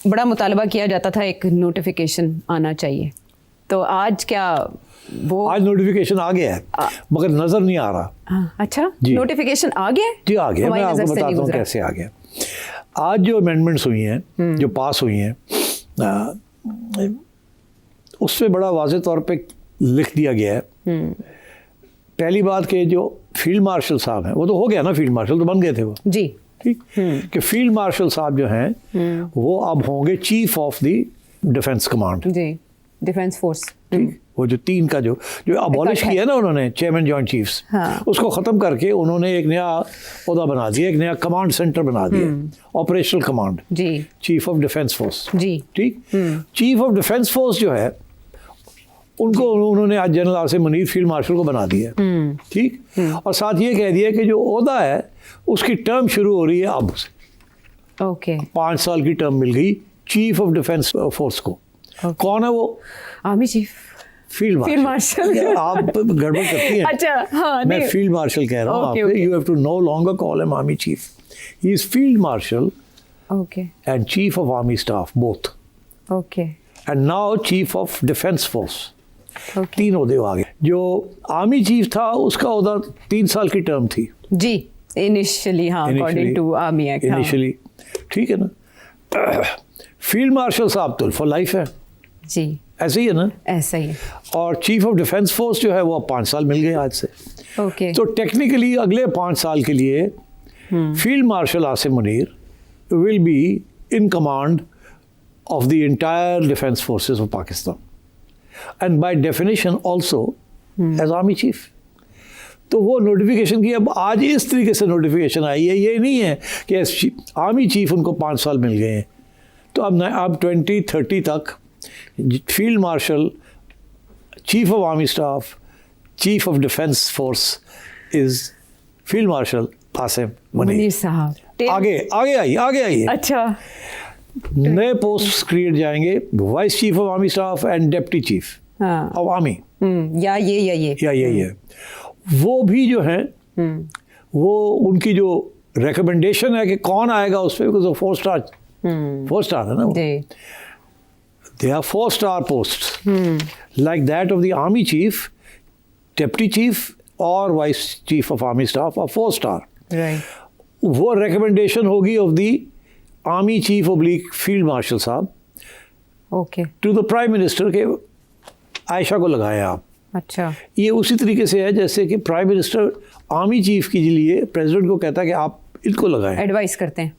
बड़ा मुतालबा किया जाता था एक नोटिफिकेशन आना चाहिए, तो आज क्या वो आज नोटिफिकेशन आ गया है मगर नजर नहीं आ रहा। अच्छा, नोटिफिकेशन आ गया है? जी आ गया, मैं आपको बताता हूँ कैसे आ गया। आज जो अमेंडमेंट्स हुई हैं, जो पास हुई हैं, उसमें बड़ा वाज़ेह तौर पे लिख दिया गया है। पहली बात कि जो फील्ड मार्शल साहब हैं, वो तो हो गया ना, फील्ड मार्शल तो बन गए थे वो, जी, ठीक, कि फील्ड मार्शल साहब जो हैं वो अब होंगे chief of the defence command, जी, डिफेंस फोर्स। ठीक, वो जो 3 का जो अबॉलिश किया ना उन्होंने, चेयरमैन जॉइंट चीफ्स, हाँ। उसको ख़त्म करके उन्होंने एक नया ओहदा बना दिया, एक नया कमांड सेंटर बना दिया, ऑपरेशनल कमांड, जी, चीफ ऑफ डिफेंस फोर्स, जी, ठीक। चीफ ऑफ डिफेंस फोर्स जो है उनको उन्होंने आज general Asim Munir field marshal को बना दिया, ठीक, और साथ ये कह दिया कि जो ओहदा है उसकी टर्म शुरू हो रही है अब से। ओके, 5 साल की टर्म मिल गई चीफ ऑफ डिफेंस फोर्स को। कौन है वो? Army chief, field marshal. आप गड़बड़ करती हैं। अच्छा, हाँ, मैं फील्ड मार्शल कह रहा हूँ आपसे। You have to no longer call him army chief, he is field marshal and chief of army staff both, okay, and now chief of defence force. 3 ओहदे आ गए। जो आर्मी चीफ था उसका ओहदा 3 साल की टर्म थी, जी, इनिशियली, हाँ, according to army act, initially, ठीक है ना। फील्ड मार्शल साहब तो फॉर लाइफ है, जी, ऐसे ही है ना, ऐसा ही है। और चीफ ऑफ डिफेंस फोर्स जो है वो 5 साल मिल गए आज से। ओके, तो टेक्निकली अगले 5 साल के लिए field marshal Asim Munir will be in command of the entire defence forces of Pakistan and by definition also as army chief. तो वो नोटिफिकेशन की अब आज इस तरीके से नोटिफिकेशन आई है, ये नहीं है कि आर्मी चीफ उनको 5 साल मिल गए हैं। तो अब 2030 तक field marshal, chief of army staff, chief of defence force is field marshal Asim Munir साहब। आगे आइए। अच्छा, नए पोस्ट क्रिएट जाएंगे, vice chief of army staff and deputy chief of army, या ये वो भी जो है वो उनकी जो रिकमेंडेशन है कि कौन आएगा उस पर, बिकॉज 4 स्टार है ना वो, they are 4-star posts like that of the army chief, deputy chief or vice chief of army staff are 4-star, right? वो recommendation होगी of the army chief oblique field marshal साहब, okay, to the prime minister के आयशा को लगाए आप। अच्छा, ये उसी तरीके से है जैसे कि प्राइम मिनिस्टर आर्मी चीफ के लिए प्रेसिडेंट को कहता है कि आप इनको लगाएं, एडवाइस करते हैं।